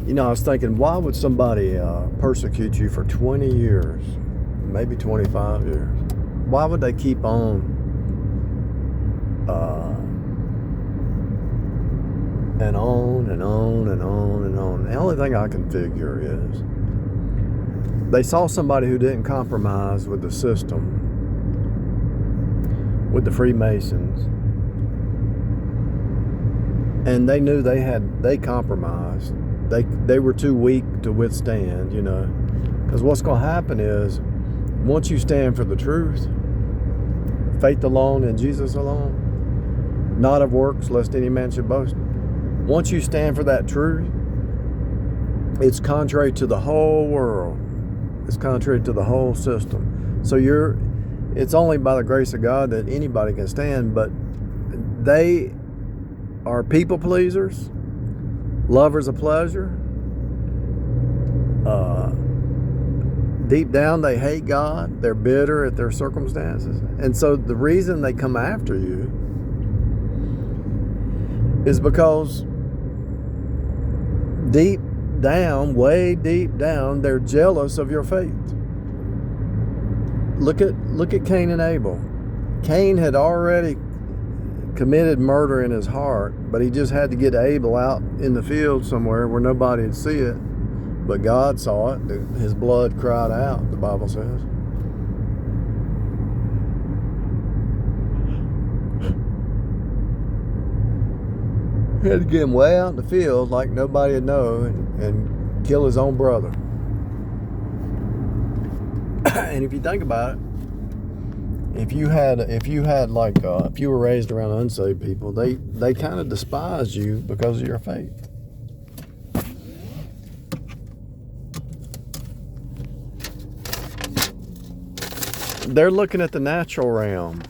You know, I was thinking, why would somebody persecute you for 20 years, maybe 25 years? Why would they keep on and on and on and on and on? The only thing I can figure is they saw somebody who didn't compromise with the system, with the Freemasons, and they knew they compromised. They were too weak to withstand, you know. Because what's going to happen is, once you stand for the truth, faith alone and Jesus alone, not of works, lest any man should boast. Once you stand for that truth, it's contrary to the whole world. It's contrary to the whole system. So it's only by the grace of God that anybody can stand, but they are people pleasers, lovers of pleasure. Deep down, they hate God. They're bitter at their circumstances. And so the reason they come after you is because deep down, way deep down, they're jealous of your faith. Look at Cain and Abel. Cain had already committed murder in his heart, but he just had to get Abel out in the field somewhere where nobody would see it. But God saw it. His blood cried out, the Bible says. He had to get him way out in the field like nobody would know and kill his own brother. And if you think about it, if you were raised around unsaved people, they kind of despise you because of your faith. They're looking at the natural realm.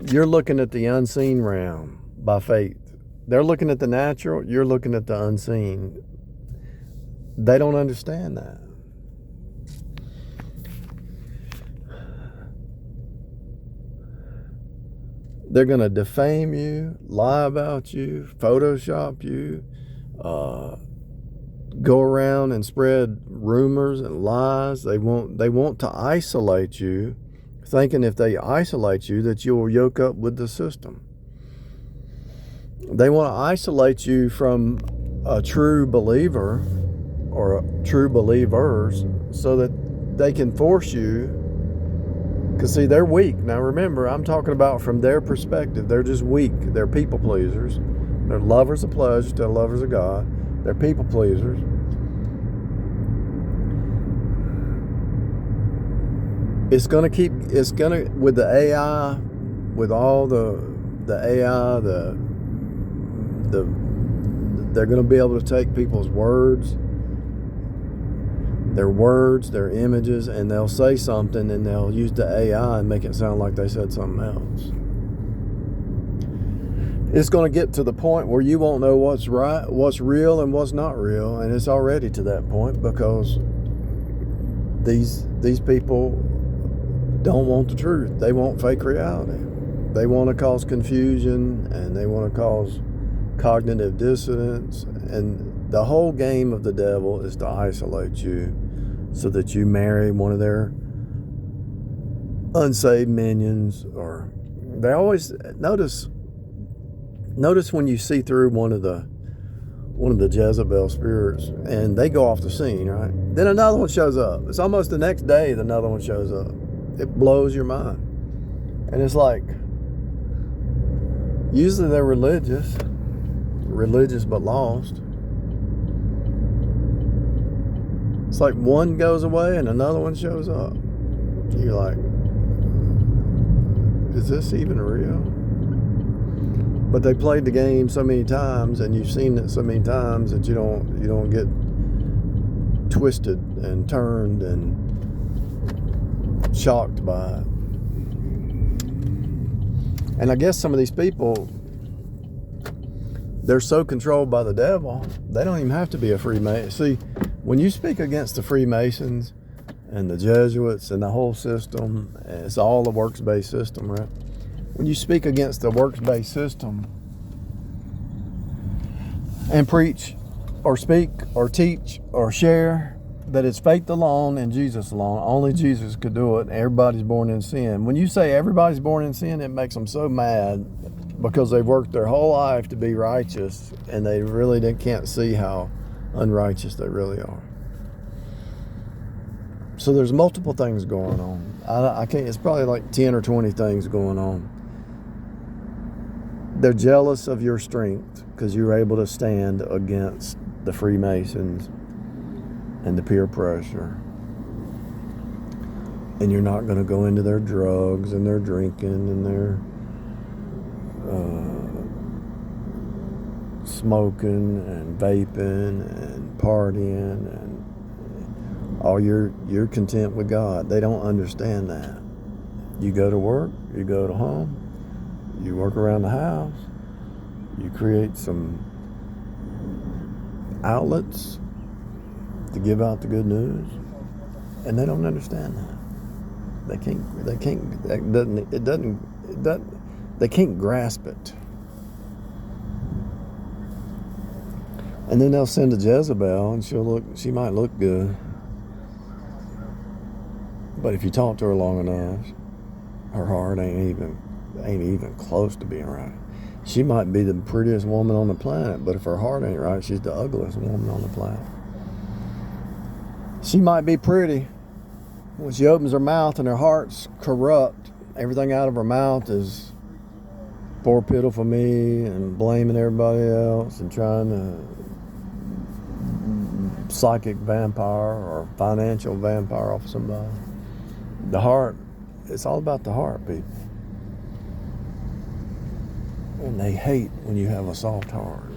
You're looking at the unseen realm by faith. They're looking at the natural. You're looking at the unseen. They don't understand that. They're going to defame you, lie about you, Photoshop you, go around and spread rumors and lies. They want to isolate you, thinking if they isolate you that you will yoke up with the system. They want to isolate you from a true believer or true believers so that they can force you, because see, they're weak. Now remember, I'm talking about from their perspective. They're just weak. They're people pleasers. They're lovers of pleasure, they're lovers of God. They're people pleasers. With the AI, with all the AI, they're going to be able to take people's words, their images, and they'll say something and they'll use the AI and make it sound like they said something else. It's going to get to the point where you won't know what's right, what's real, and what's not real, and it's already to that point because these people don't want the truth. They want fake reality. They want to cause confusion, and they want to cause cognitive dissonance, and the whole game of the devil is to isolate you so that you marry one of their unsaved minions. Or they always notice when you see through one of the Jezebel spirits and they go off the scene, right? Then another one shows up. It's almost the next day that another one shows up. It blows your mind. And it's like, usually they're religious but lost. It's like one goes away and another one shows up. You're like, is this even real? But they played the game so many times and you've seen it so many times that you don't get twisted and turned and shocked by it. And I guess some of these people, they're so controlled by the devil, they don't even have to be a Freemason. See, when you speak against the Freemasons and the Jesuits and the whole system, it's all a works-based system, right? When you speak against the works-based system and preach or speak or teach or share that it's faith alone and Jesus alone. Only Jesus could do it. Everybody's born in sin. When you say everybody's born in sin, it makes them so mad because they've worked their whole life to be righteous and they can't see how unrighteous they really are. So there's multiple things going on. I can't. It's probably like 10 or 20 things going on. They're jealous of your strength because you're able to stand against the Freemasons and the peer pressure. And you're not going to go into their drugs and their drinking and their smoking and vaping and partying, and all you're content with God. They don't understand that. You go to work, you go to home, you work around the house, you create some outlets to give out the good news, and they don't understand that. They can't grasp it. And then they'll send a Jezebel, and she might look good. But if you talk to her long enough, her heart ain't even close to being right. She might be the prettiest woman on the planet, but if her heart ain't right, she's the ugliest woman on the planet. She might be pretty. When she opens her mouth and her heart's corrupt, everything out of her mouth is poor pitiful me and blaming everybody else and trying to psychic vampire or financial vampire off somebody. The heart, it's all about the heart, people. And they hate when you have a soft heart.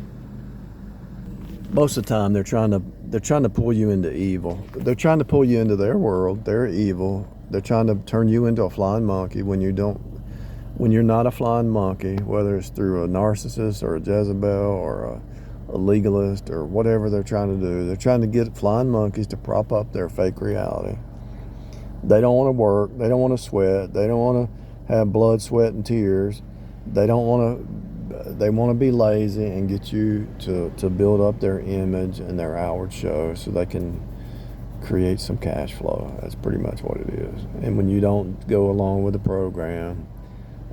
Most of the time they're trying to pull you into evil. They're trying to pull you into their world. They're evil. They're trying to turn you into a flying monkey when you're not a flying monkey, whether it's through a narcissist or a Jezebel or a legalist or whatever they're trying to do. They're trying to get flying monkeys to prop up their fake reality. They don't want to work. They don't want to sweat. They don't want to have blood, sweat, and tears. They want to be lazy and get you to build up their image and their outward show so they can create some cash flow. That's pretty much what it is. And when you don't go along with the program,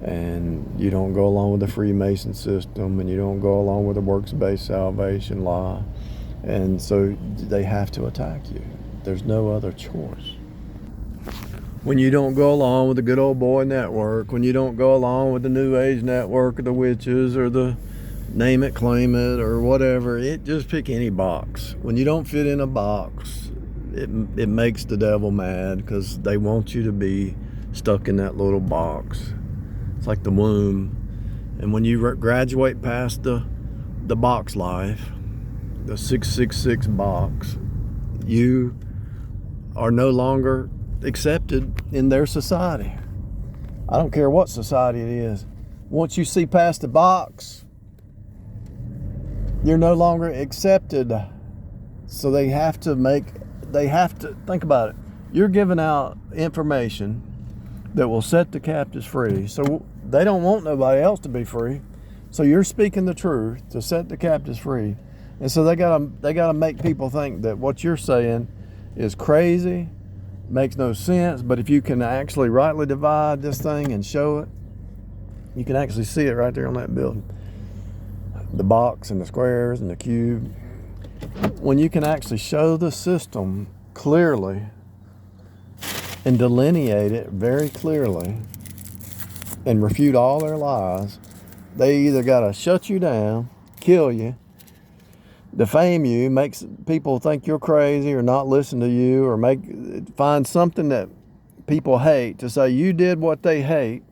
and you don't go along with the Freemason system, and you don't go along with the works-based salvation law, and so they have to attack you. There's no other choice. When you don't go along with the good old boy network, when you don't go along with the New Age network or the witches or the name it, claim it, or whatever, just pick any box. When you don't fit in a box, it makes the devil mad because they want you to be stuck in that little box. It's like the womb. And when you graduate past the box life, the 666 box, you are no longer accepted in their society. I don't care what society it is. Once you see past the box, you're no longer accepted. So they have to think about it. You're giving out information that will set the captives free. So they don't want nobody else to be free. So you're speaking the truth to set the captives free. And so they gotta make people think that what you're saying is crazy, makes no sense, but if you can actually rightly divide this thing and show it, you can actually see it right there on that building. The box and the squares and the cube. When you can actually show the system clearly and delineate it very clearly and refute all their lies, they either gotta shut you down, kill you, defame you, makes people think you're crazy or not listen to you, or find something that people hate to say you did what they hate,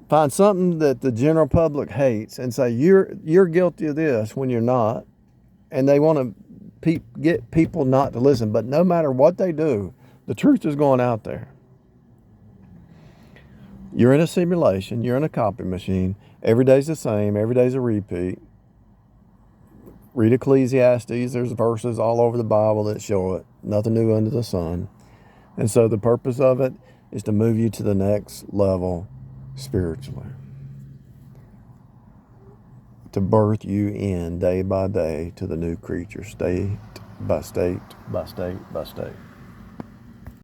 find something that the general public hates and say you're guilty of this when you're not, and they want to get people not to listen. But no matter what they do, the truth is going out there. You're in a simulation, you're in a copy machine. Every day's the same, every day's a repeat. Read Ecclesiastes, there's verses all over the Bible that show it. Nothing new under the sun. And so the purpose of it is to move you to the next level spiritually. to birth you in day by day to the new creature, state by state by state by state.